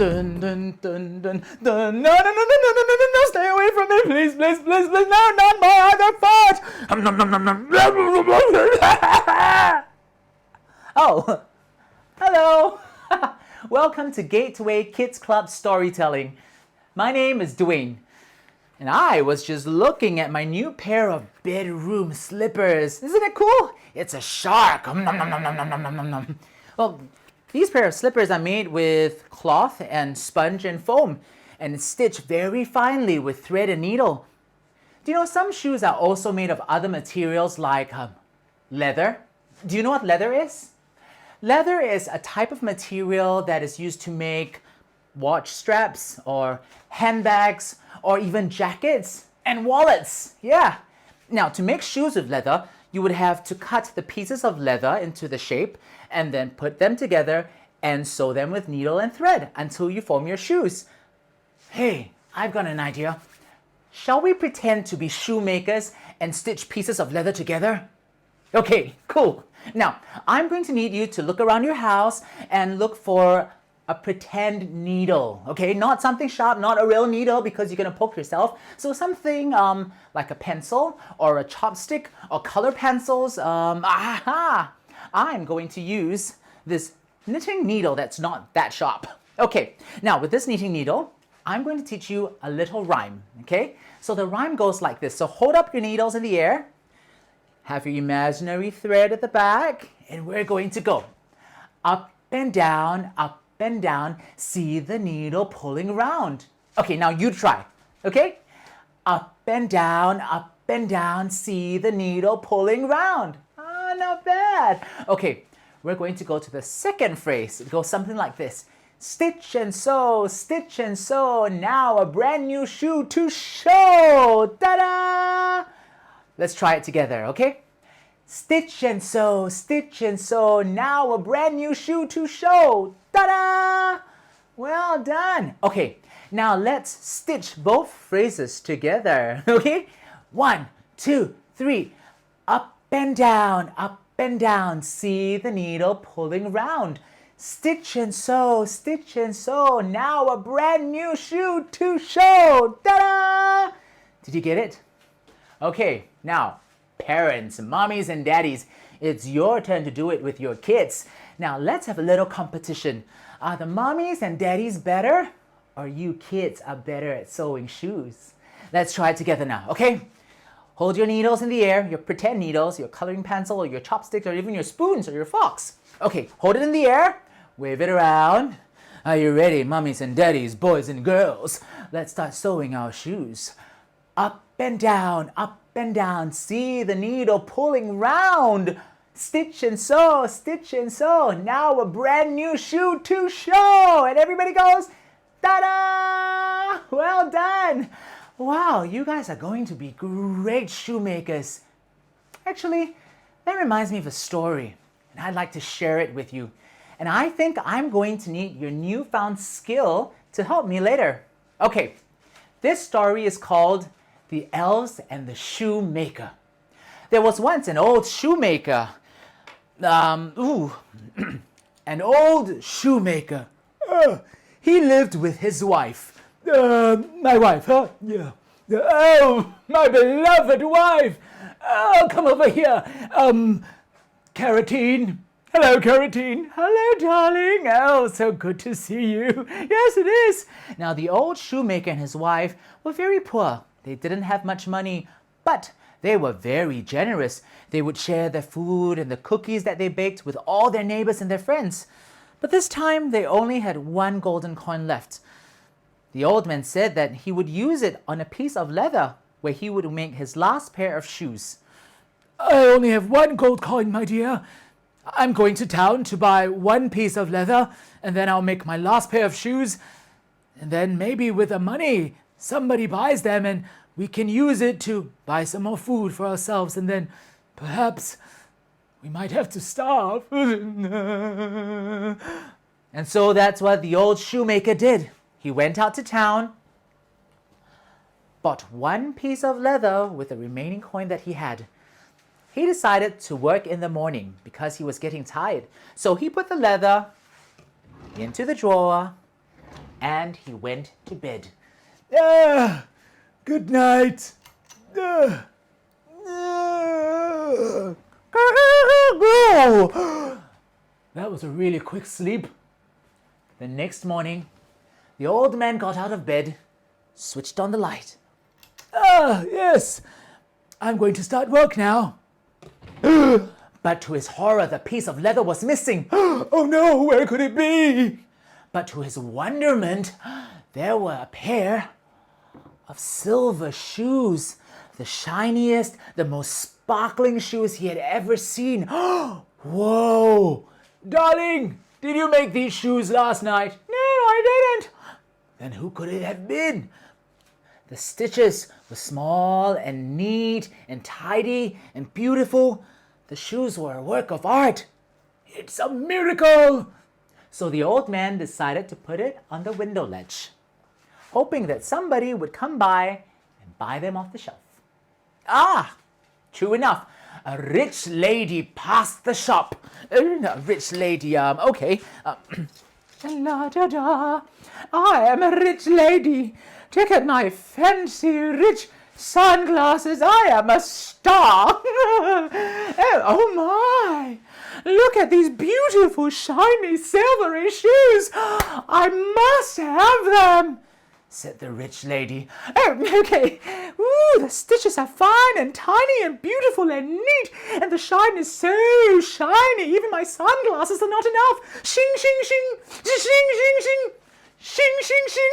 Dun dun dun dun dun. No, no, no, no, no, no, no, no, no, stay away from me, please, please, please, please. No, not my other foot. Oh, hello. Welcome to Gateway Kids Club Storytelling. My name is Dwayne, and I was just looking at my new pair of bedroom slippers. Isn't it cool? It's a shark. Well, these pair of slippers are made with cloth and sponge and foam and stitched very finely with thread and needle. Do you know some shoes are also made of other materials like leather? Do you know what leather is? Leather is a type of material that is used to make watch straps or handbags or even jackets and wallets. Yeah. Now, to make shoes with leather, you would have to cut the pieces of leather into the shape and then put them together and sew them with needle and thread until you form your shoes. Hey, I've got an idea. Shall we pretend to be shoemakers and stitch pieces of leather together? Okay, cool. Now, I'm going to need you to look around your house and look for a pretend needle, okay? Not something sharp, not a real needle because you're gonna poke yourself. So something like a pencil or a chopstick or color pencils. I'm going to use this knitting needle that's not that sharp. Okay, now with this knitting needle, I'm going to teach you a little rhyme, okay? So the rhyme goes like this. So hold up your needles in the air, have your imaginary thread at the back, and we're going to go up and down, see the needle pulling round. Okay, now you try, okay? Up and down, see the needle pulling round. Ah, not bad. Okay, we're going to go to the second phrase. It goes something like this. Stitch and sew, now a brand new shoe to show. Ta-da! Let's try it together, okay? Stitch and sew, now a brand new shoe to show. Ta-da! Well done. Okay, now let's stitch both phrases together, okay? 1, 2, 3. Up and down, see the needle pulling round. Stitch and sew, now a brand new shoe to show. Ta-da! Did you get it? Okay, now, parents, mommies and daddies, it's your turn to do it with your kids. Now, let's have a little competition. Are the mommies and daddies better, or you kids are better at sewing shoes? Let's try it together now, okay? Hold your needles in the air, your pretend needles, your coloring pencil, or your chopsticks, or even your spoons, or your forks. Okay, hold it in the air, wave it around. Are you ready, mommies and daddies, boys and girls? Let's start sewing our shoes. Up and down, see the needle pulling round. Stitch and sew, now a brand new shoe to show. And everybody goes, ta-da! Well done. Wow, you guys are going to be great shoemakers. Actually, that reminds me of a story, and I'd like to share it with you. And I think I'm going to need your newfound skill to help me later. Okay, this story is called The Elves and the Shoemaker. There was once an old shoemaker. An old shoemaker. He lived with his wife. My wife, huh? Yeah. Oh, my beloved wife. Oh, come over here. Carotene. Hello, Carotene. Hello, darling. Oh, so good to see you. Yes, it is. Now, the old shoemaker and his wife were very poor. They didn't have much money, but they were very generous. They would share their food and the cookies that they baked with all their neighbors and their friends. But this time, they only had one golden coin left. The old man said that he would use it on a piece of leather where he would make his last pair of shoes. I only have one gold coin, my dear. I'm going to town to buy one piece of leather, and then I'll make my last pair of shoes. And then maybe with the money, somebody buys them and we can use it to buy some more food for ourselves, and then perhaps we might have to starve. And so that's what the old shoemaker did. He went out to town, bought one piece of leather with the remaining coin that he had. He decided to work in the morning because he was getting tired. So he put the leather into the drawer, and he went to bed. Good night. That was a really quick sleep. The next morning, the old man got out of bed, switched on the light. Yes. I'm going to start work now. But to his horror, the piece of leather was missing. Oh no, where could it be? But to his wonderment, there were a pair of silver shoes, the shiniest, the most sparkling shoes he had ever seen. Whoa! Darling, did you make these shoes last night? No, I didn't. Then who could it have been? The stitches were small and neat and tidy and beautiful. The shoes were a work of art. It's a miracle! So the old man decided to put it on the window ledge, hoping that somebody would come by and buy them off the shelf. True enough, a rich lady passed the shop. A rich lady, okay. La da da, I am a rich lady. Check out my fancy rich sunglasses. I am a star. Oh my. Look at these beautiful, shiny, silvery shoes. I must have them, said the rich lady. Okay. Ooh, the stitches are fine and tiny and beautiful and neat, and the shine is so shiny. Even my sunglasses are not enough. Shing, shing, shing. Shing, shing, shing. Shing, shing, shing.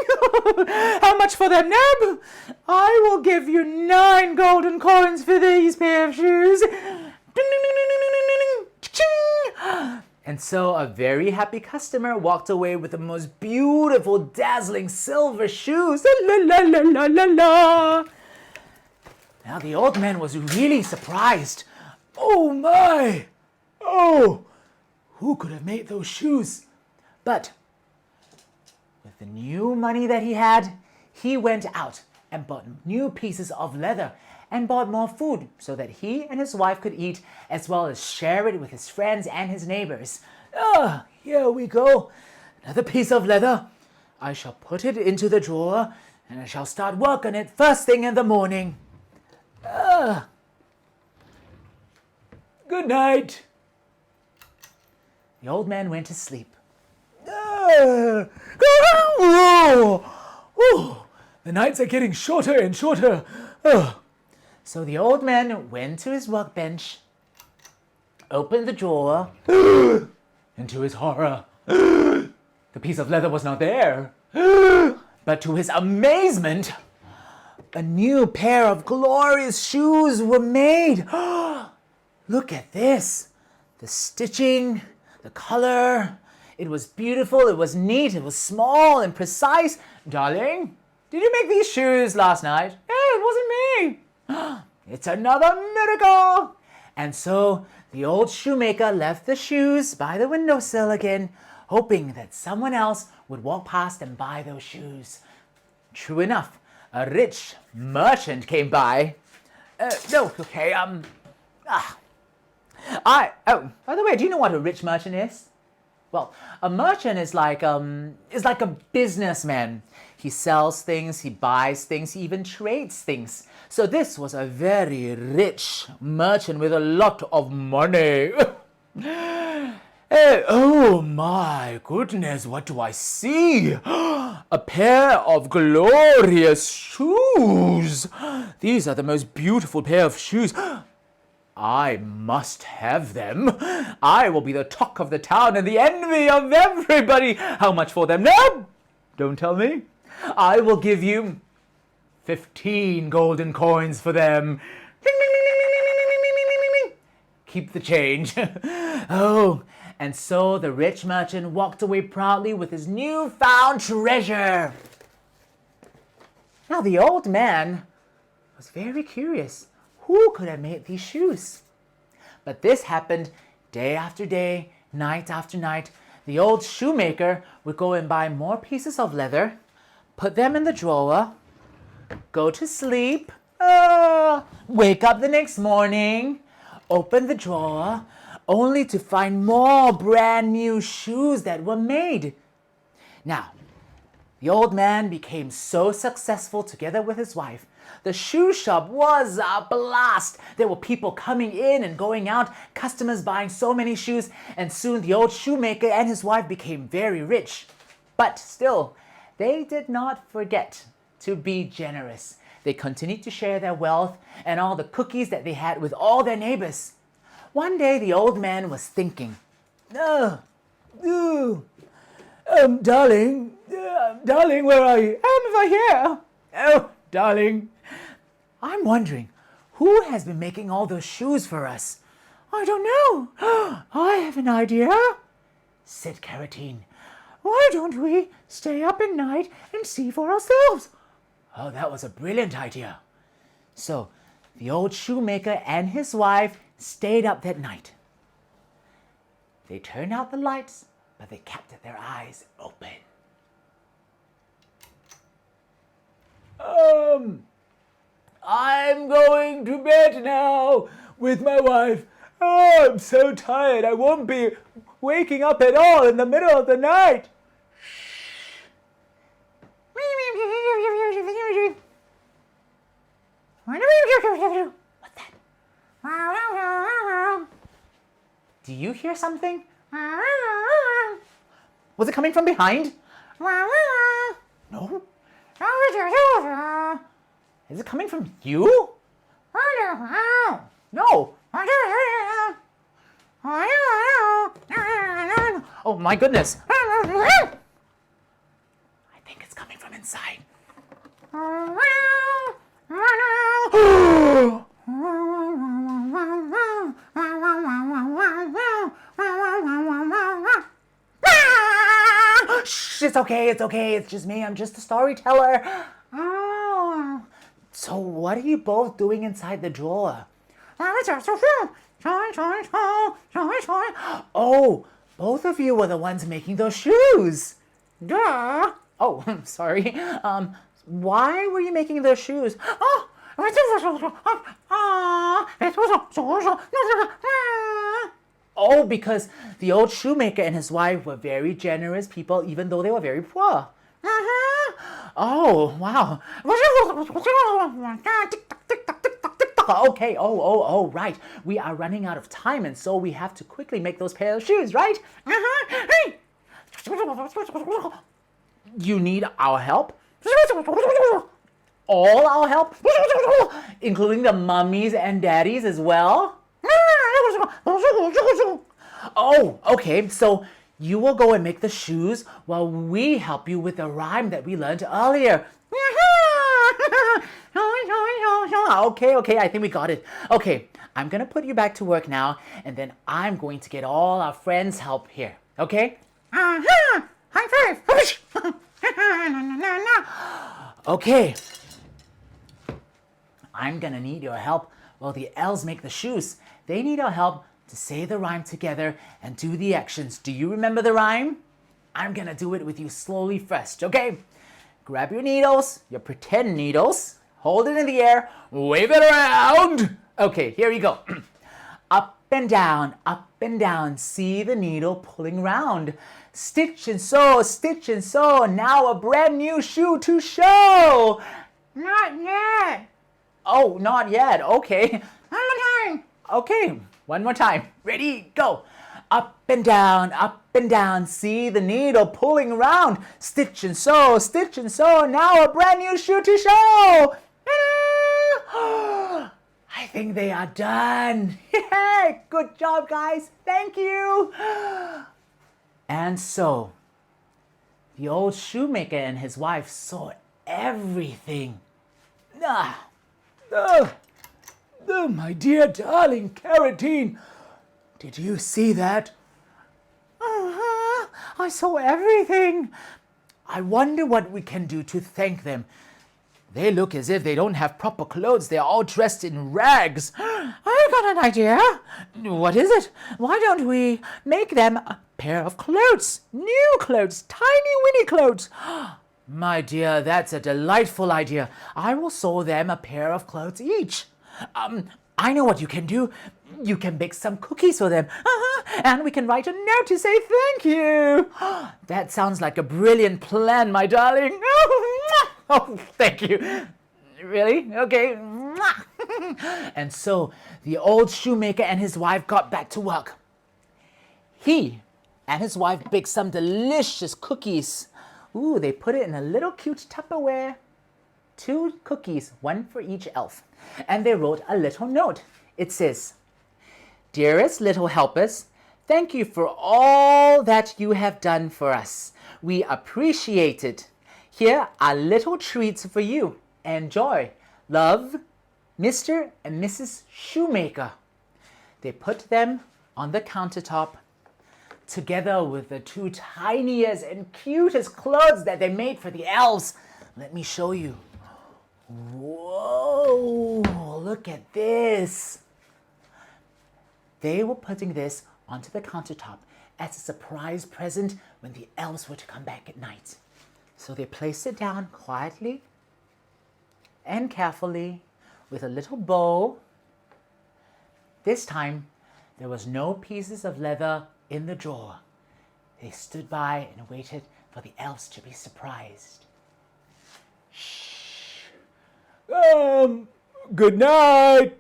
How much for them, Neb? I will give you 9 golden coins for these pair of shoes. And so a very happy customer walked away with the most beautiful, dazzling silver shoes. La, la, la, la, la, la. Now the old man was really surprised. Oh my! Oh, who could have made those shoes? But with the new money that he had, he went out and bought new pieces of leather and bought more food so that he and his wife could eat, as well as share it with his friends and his neighbors. Here we go. Another piece of leather. I shall put it into the drawer and I shall start work on it first thing in the morning. Good night. The old man went to sleep. The nights are getting shorter and shorter. So the old man went to his workbench, opened the drawer, and to his horror, the piece of leather was not there. But to his amazement, a new pair of glorious shoes were made. Look at this. The stitching, the color. It was beautiful, it was neat, it was small and precise. Darling, did you make these shoes last night? Hey, it wasn't me. It's another miracle. And so the old shoemaker left the shoes by the windowsill again, hoping that someone else would walk past and buy those shoes. True enough, a rich merchant came by. By the way, do you know what a rich merchant is? Well, a merchant is like a businessman. He sells things, he buys things, he even trades things. So this was a very rich merchant with a lot of money. Oh my goodness, what do I see? A pair of glorious shoes. These are the most beautiful pair of shoes. I must have them. I will be the talk of the town and the envy of everybody. How much for them? No, don't tell me. I will give you 15 golden coins for them. Keep the change. Oh, and so the rich merchant walked away proudly with his newfound treasure. Now the old man was very curious. Who could have made these shoes? But this happened day after day, night after night. The old shoemaker would go and buy more pieces of leather, put them in the drawer, go to sleep, wake up the next morning, open the drawer, only to find more brand new shoes that were made. Now, The old man became so successful together with his wife. The shoe shop was a blast. There were people coming in and going out, customers buying so many shoes, and soon the old shoemaker and his wife became very rich. But still, they did not forget to be generous. They continued to share their wealth and all the cookies that they had with all their neighbors. One day the old man was thinking, darling, where are you? I'm over here. Oh, darling, I'm wondering, who has been making all those shoes for us? I don't know. I have an idea, said Carotene. Why don't we stay up at night and see for ourselves? Oh, that was a brilliant idea. So the old shoemaker and his wife stayed up that night. They turned out the lights, but they kept their eyes open. I'm going to bed now with my wife. Oh, I'm so tired. I won't be waking up at all in the middle of the night. What's that? Do you hear something? Was it coming from behind? No. Is it coming from you? No. Oh my goodness. I think it's coming from inside. Shh, it's okay, it's just me, I'm just a storyteller. Oh. So what are you both doing inside the drawer? Oh, both of you were the ones making those shoes. Duh. Oh, sorry. Why were you making those shoes? Oh, because the old shoemaker and his wife were very generous people, even though they were very poor. Oh, wow. Okay, right. We are running out of time, and so we have to quickly make those pair of shoes, right? You need our help? All our help? Including the mummies and daddies as well? Oh, okay, so you will go and make the shoes while we help you with the rhyme that we learned earlier. Okay, I think we got it. Okay, I'm gonna put you back to work now, and then I'm going to get all our friends' help here, okay? High five! Okay. I'm gonna need your help while the elves make the shoes. They need our help to say the rhyme together and do the actions. Do you remember the rhyme? I'm gonna do it with you slowly first, okay? Grab your needles, your pretend needles, hold it in the air, wave it around. Okay, here we go. Up and down, see the needle pulling round. Stitch and sew, now a brand new shoe to show. Not yet. Oh, not yet, okay. One more time. Okay, one more time. Ready, go. Up and down, see the needle pulling around. Stitch and sew, now a brand new shoe to show. I think they are done. Yay! Good job, guys. Thank you. And so, the old shoemaker and his wife saw everything. My dear darling Carotene, did you see that? I saw everything. I wonder what we can do to thank them. They look as if they don't have proper clothes. They're all dressed in rags. I've got an idea. What is it? Why don't we make them a pair of clothes? New clothes, tiny winny clothes. My dear, that's a delightful idea. I will sew them a pair of clothes each. I know what you can do. You can bake some cookies for them. And we can write a note to say thank you. That sounds like a brilliant plan, my darling. Oh, thank you. Really? Okay. And so the old shoemaker and his wife got back to work. He and his wife baked some delicious cookies. Ooh, they put it in a little cute Tupperware. 2 cookies, 1 for each elf. And they wrote a little note. It says, "Dearest little helpers, thank you for all that you have done for us. We appreciate it. Here are little treats for you. Enjoy. Love, Mr. and Mrs. Shoemaker." They put them on the countertop together with the 2 tiniest and cutest clothes that they made for the elves. Let me show you. Whoa, look at this. They were putting this onto the countertop as a surprise present when the elves were to come back at night. So they placed it down quietly and carefully with a little bow. This time, there was no pieces of leather in the drawer. They stood by and waited for the elves to be surprised. Shh. Good night.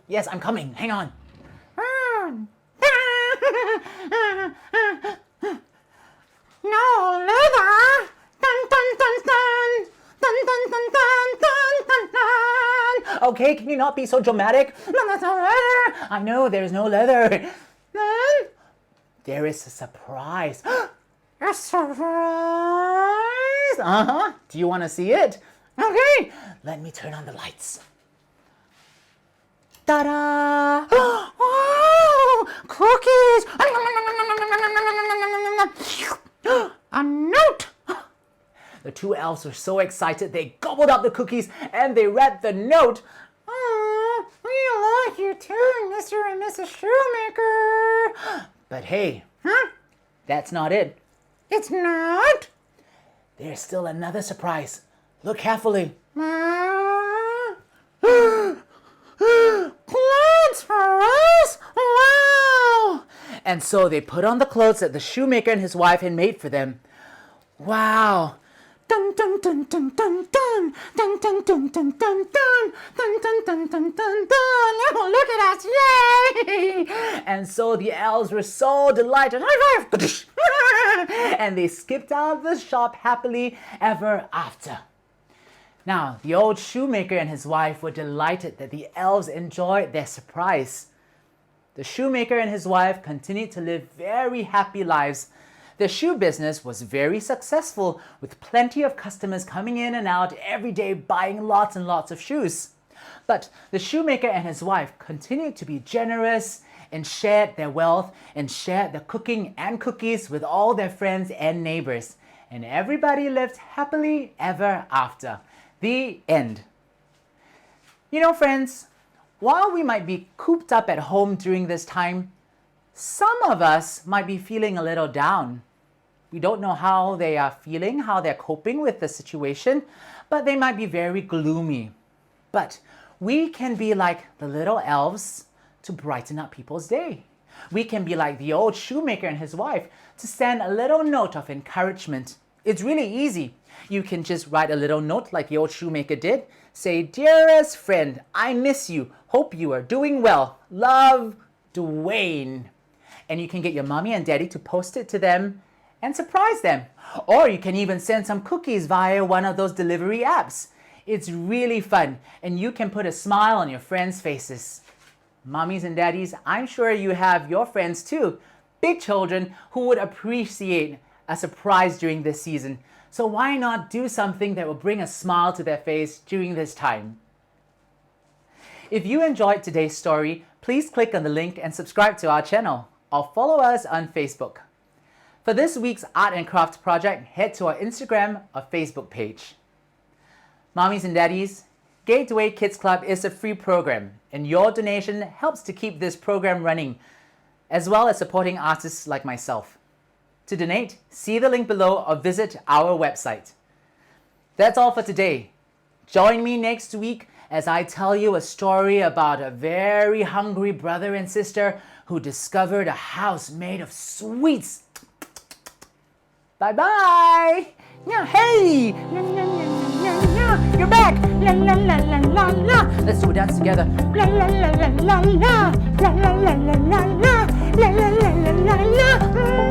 Yes, I'm coming. Hang on. No leather. Dun, dun, dun, dun. Dun, dun, dun, dun, dun, dun, dun. Okay, can you not be so dramatic? No, there's no leather. I know there's no leather. Then there is a surprise. A surprise? Do you want to see it? Okay, let me turn on the lights. Ta-da! Oh, cookies! A note! The 2 elves were so excited they gobbled up the cookies and they read the note. Oh, we like you too, Mr. and Mrs. Shoemaker. But hey, that's not it. It's not? There's still another surprise. Look carefully. Clothes for us? Wow! And so they put on the clothes that the shoemaker and his wife had made for them. Wow! Dun dun dun dun dun dun dun dun dun dun dun dun dun dun dun dun dun dun. Oh, look at us! Yay! And so the elves were so delighted. High five! And they skipped out of the shop happily ever after. Now, the old shoemaker and his wife were delighted that the elves enjoyed their surprise. The shoemaker and his wife continued to live very happy lives. Their shoe business was very successful, with plenty of customers coming in and out every day buying lots and lots of shoes. But the shoemaker and his wife continued to be generous and shared their wealth and shared their cooking and cookies with all their friends and neighbors. And everybody lived happily ever after. The end. You know, friends, while we might be cooped up at home during this time, some of us might be feeling a little down. We don't know how they are feeling, how they're coping with the situation, but they might be very gloomy. But we can be like the little elves to brighten up people's day. We can be like the old shoemaker and his wife to send a little note of encouragement. It's really easy. You can just write a little note like the old shoemaker did. Say, "Dearest friend, I miss you. Hope you are doing well. Love, Dwayne." And you can get your mommy and daddy to post it to them and surprise them. Or you can even send some cookies via one of those delivery apps. It's really fun, and you can put a smile on your friends' faces. Mommies and daddies, I'm sure you have your friends too, big children who would appreciate a surprise during this season. So why not do something that will bring a smile to their face during this time? If you enjoyed today's story, please click on the link and subscribe to our channel, or follow us on Facebook. For this week's art and craft project, head to our Instagram or Facebook page. Mommies and daddies, Gateway Kids Club is a free program, and your donation helps to keep this program running, as well as supporting artists like myself. To donate, see the link below or visit our website. That's all for today. Join me next week as I tell you a story about a very hungry brother and sister who discovered a house made of sweets. Bye-bye. Yeah, hey. You're back. La, la, la, la, la, la. Let's do a dance together. La, la, la, la, la, la. La, la, la, la, la, la. La, la, la, la, la, la.